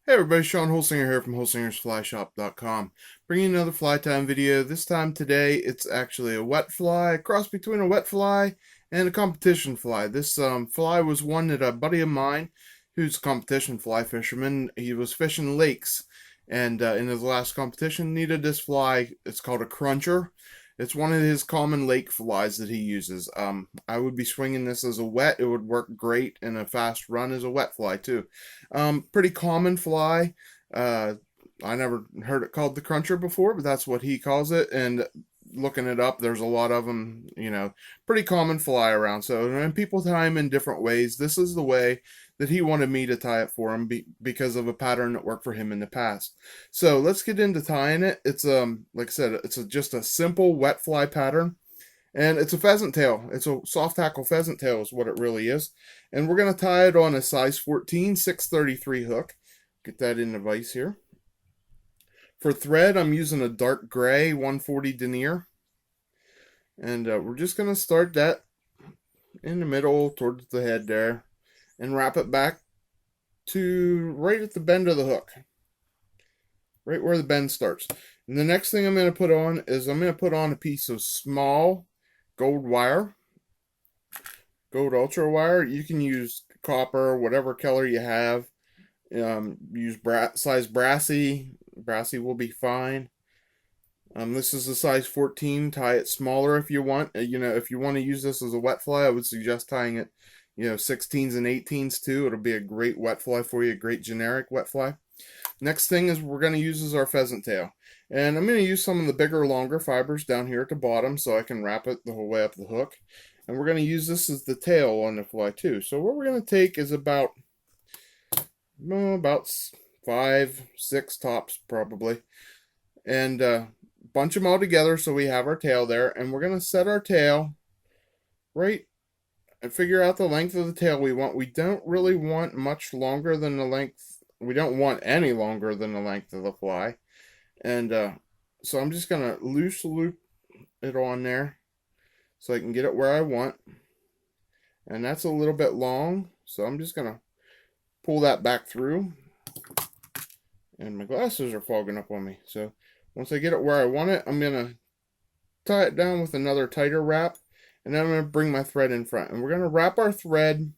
Hey everybody, Sean Holsinger here from holsingersflyshop.com. Bringing another fly time video. This time today, it's actually a wet fly, a cross between a wet fly and a competition fly. This fly was one that a buddy of mine, who's a competition fly fisherman, he was fishing lakes, and in his last competition needed this fly. It's called a cruncher. It's one of his common lake flies that he uses. I would be swinging this as a wet. It would work great in a fast run as a wet fly too. Pretty common fly. I never heard it called the cruncher before, but that's what he calls it. And looking it up, there's a lot of them, pretty common fly around. So, and people tie them in different ways. This is the way that he wanted me to tie it for him because of a pattern that worked for him in the past. So let's get into tying it. It's like I said, it's just a simple wet fly pattern. And it's a pheasant tail. It's a soft hackle pheasant tail is what it really is. And we're going to tie it on a size 14, 633 hook. Get that in the vise here. For thread, I'm using a dark gray 140 denier. And we're just going to start that in the middle towards the head there. And wrap it back to right at the bend of the hook. Right where the bend starts. And the next thing I'm going to put on is I'm going to put on a piece of small gold wire, gold ultra wire. You can use copper, whatever color you have. Use size brassy. Brassy will be fine. This is a size 14. Tie it smaller if you want. If you want to use this as a wet fly, I would suggest tying it, 16s and 18s too. It'll be a great wet fly for you, a great generic wet fly. Next thing is we're going to use is our pheasant tail. And I'm going to use some of the bigger, longer fibers down here at the bottom so I can wrap it the whole way up the hook. And we're going to use this as the tail on the fly too. So what we're going to take is about 5, 6 tops probably. And bunch them all together so we have our tail there. And we're going to set our tail right and figure out the length of the tail we want. We don't really want much longer than the length. We don't want any longer than the length of the fly. And so I'm just going to loose loop it on there so I can get it where I want. And that's a little bit long, so I'm just going to pull that back through. And my glasses are fogging up on me. So once I get it where I want it, I'm going to tie it down with another tighter wrap. And then I'm going to bring my thread in front. And we're going to wrap our thread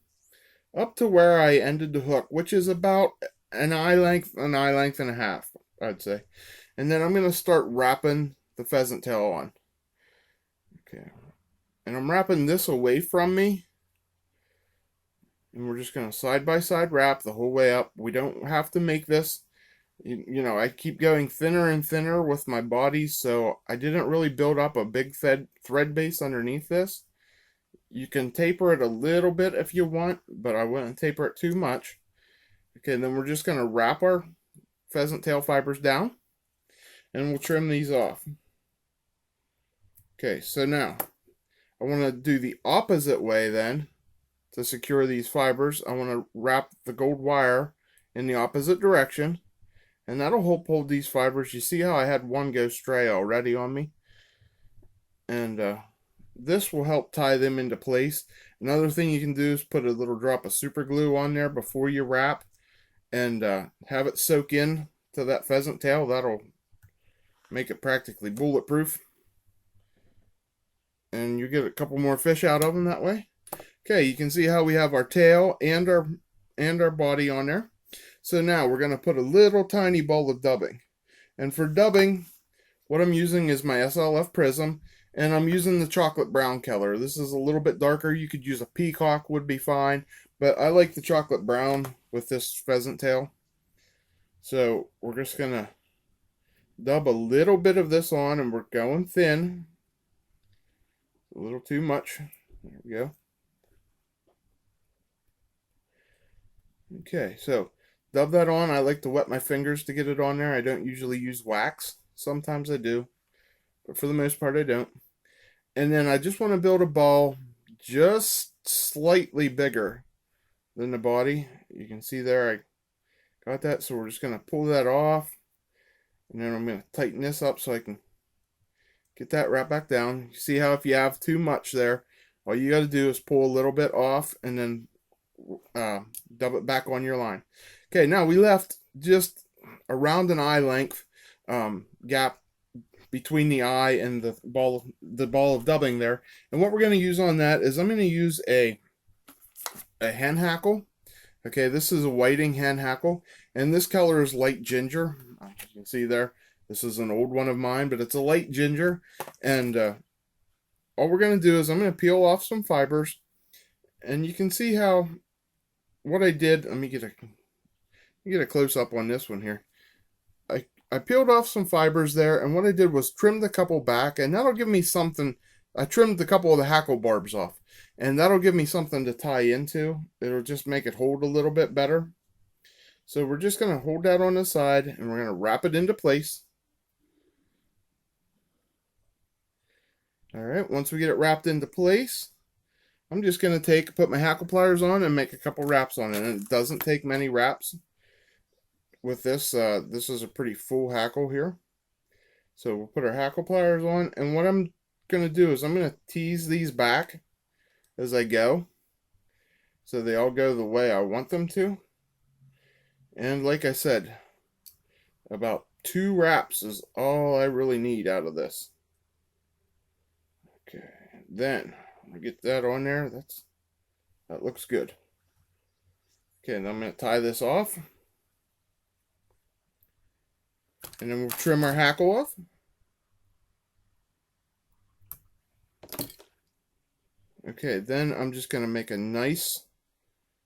up to where I ended the hook, which is about an eye length and a half, I'd say. And then I'm going to start wrapping the pheasant tail on. Okay. And I'm wrapping this away from me. And we're just going to side by side wrap the whole way up. We don't have to make this. I keep going thinner and thinner with my body, so I didn't really build up a big thread base underneath this. You can taper it a little bit if you want, but I wouldn't taper it too much. Okay, and then we're just going to wrap our pheasant tail fibers down, and we'll trim these off. Okay, so now I want to do the opposite way then to secure these fibers. I want to wrap the gold wire in the opposite direction. And that'll help hold these fibers. You see how I had one go stray already on me? And this will help tie them into place. Another thing you can do is put a little drop of super glue on there before you wrap. And have it soak in to that pheasant tail. That'll make it practically bulletproof. And you get a couple more fish out of them that way. Okay, you can see how we have our tail and our body on there. So now we're going to put a little tiny ball of dubbing. And for dubbing, what I'm using is my SLF Prism, and I'm using the chocolate brown color. This is a little bit darker. You could use a peacock, would be fine, but I like the chocolate brown with this pheasant tail. So we're just going to dub a little bit of this on, and we're going thin. A little too much. There we go. Okay, so dub that on. I like to wet my fingers to get it on there. I don't usually use wax. Sometimes I do, but for the most part I don't. And then I just want to build a ball just slightly bigger than the body. You can see there I got that, so we're just going to pull that off. And then I'm going to tighten this up so I can get that right back down. You see how if you have too much there, all you got to do is pull a little bit off and then dub it back on your line. Okay, now we left just around an eye length gap between the eye and the ball of dubbing there. And what we're going to use on that is I'm going to use a hen hackle. Okay, this is a whiting hen hackle, and this color is light ginger. You can see there, this is an old one of mine, but it's a light ginger. And all we're going to do is I'm going to peel off some fibers, and you can see how what I did. Let me get a close up on this one here. I peeled off some fibers there, and what I did was trim the couple back, and that'll give me something. I trimmed a couple of the hackle barbs off, and that'll give me something to tie into. It'll just make it hold a little bit better. So we're just going to hold that on the side, and we're going to wrap it into place. All right, once we get it wrapped into place, I'm just going to put my hackle pliers on and make a couple wraps on it. And it doesn't take many wraps with this. This is a pretty full hackle here. So we'll put our hackle pliers on, and what I'm going to do is I'm going to tease these back as I go, so they all go the way I want them to. And like I said, about 2 wraps is all I really need out of this. Okay, then I'll get that on there. That looks good. Okay, and I'm going to tie this off. And then we'll trim our hackle off. Okay, then I'm just going to make a nice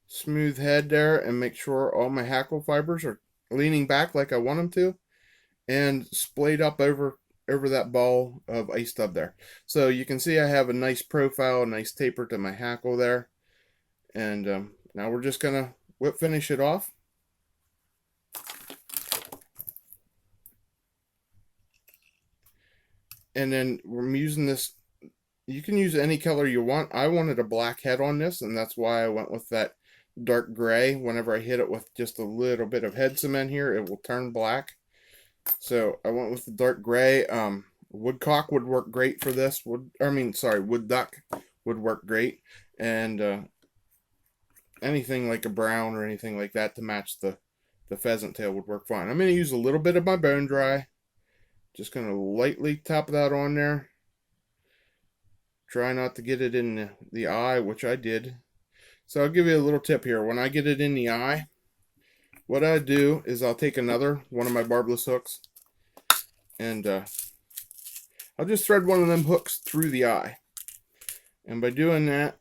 smooth head there and make sure all my hackle fibers are leaning back like I want them to, and splayed up over that ball of ice stub there. So you can see I have a nice profile, a nice taper to my hackle there. And now we're just going to whip finish it off. And then we're using this. You can use any color you want. I wanted a black head on this, and that's why I went with that dark gray. Whenever I hit it with just a little bit of head cement here, it will turn black. So I went with the dark gray. Woodcock would work great for this. Wood duck would work great. And anything like a brown or anything like that to match the pheasant tail would work fine. I'm going to use a little bit of my bone dry. Just going to lightly tap that on there. Try not to get it in the eye, which I did. So I'll give you a little tip here. When I get it in the eye, what I do is I'll take another one of my barbless hooks, and I'll just thread one of them hooks through the eye. And by doing that,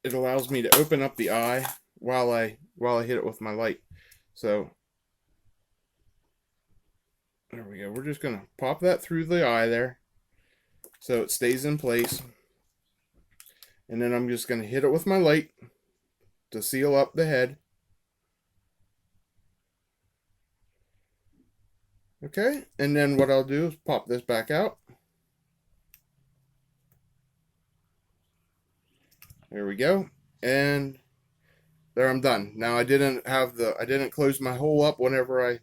it allows me to open up the eye while I hit it with my light. So there we go. We're just going to pop that through the eye there so it stays in place. And then I'm just going to hit it with my light to seal up the head. Okay, and then what I'll do is pop this back out. There we go. And there, I'm done. Now I didn't close my hole up whenever I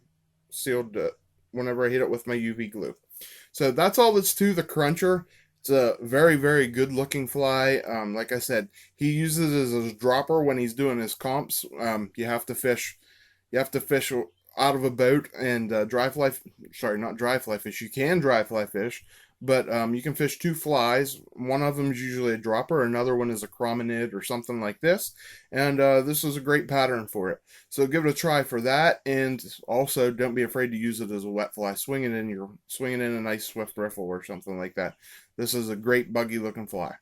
whenever I hit it with my UV glue. So that's all that's to the cruncher. It's a very, very good looking fly. Like I said, he uses it as a dropper when he's doing his comps. You have to fish out of a boat and dry fly. Sorry, not dry fly fish. You can dry fly fish, but you can fish 2 flies. One of them is usually a dropper. Another one is a chrominid or something like this. And this is a great pattern for it. So give it a try for that. And also, don't be afraid to use it as a wet fly. Swing it in a nice swift riffle or something like that. This is a great buggy looking fly.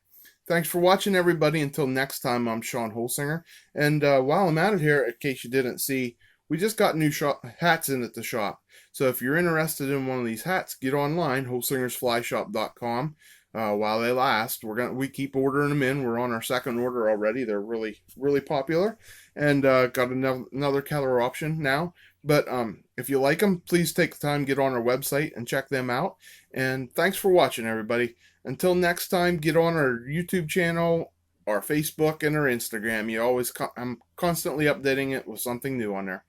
Thanks for watching, everybody. Until next time, I'm Sean Holsinger. And while I'm at it here, in case you didn't see, we just got new hats in at the shop. So if you're interested in one of these hats, get online, holsingersflyshop.com. While they last, we keep ordering them in. We're on our 2nd order already. They're really, really popular, and got another color option now. But if you like them, please take the time, get on our website and check them out. And thanks for watching, everybody. Until next time, get on our YouTube channel, our Facebook, and our Instagram. I'm constantly updating it with something new on there.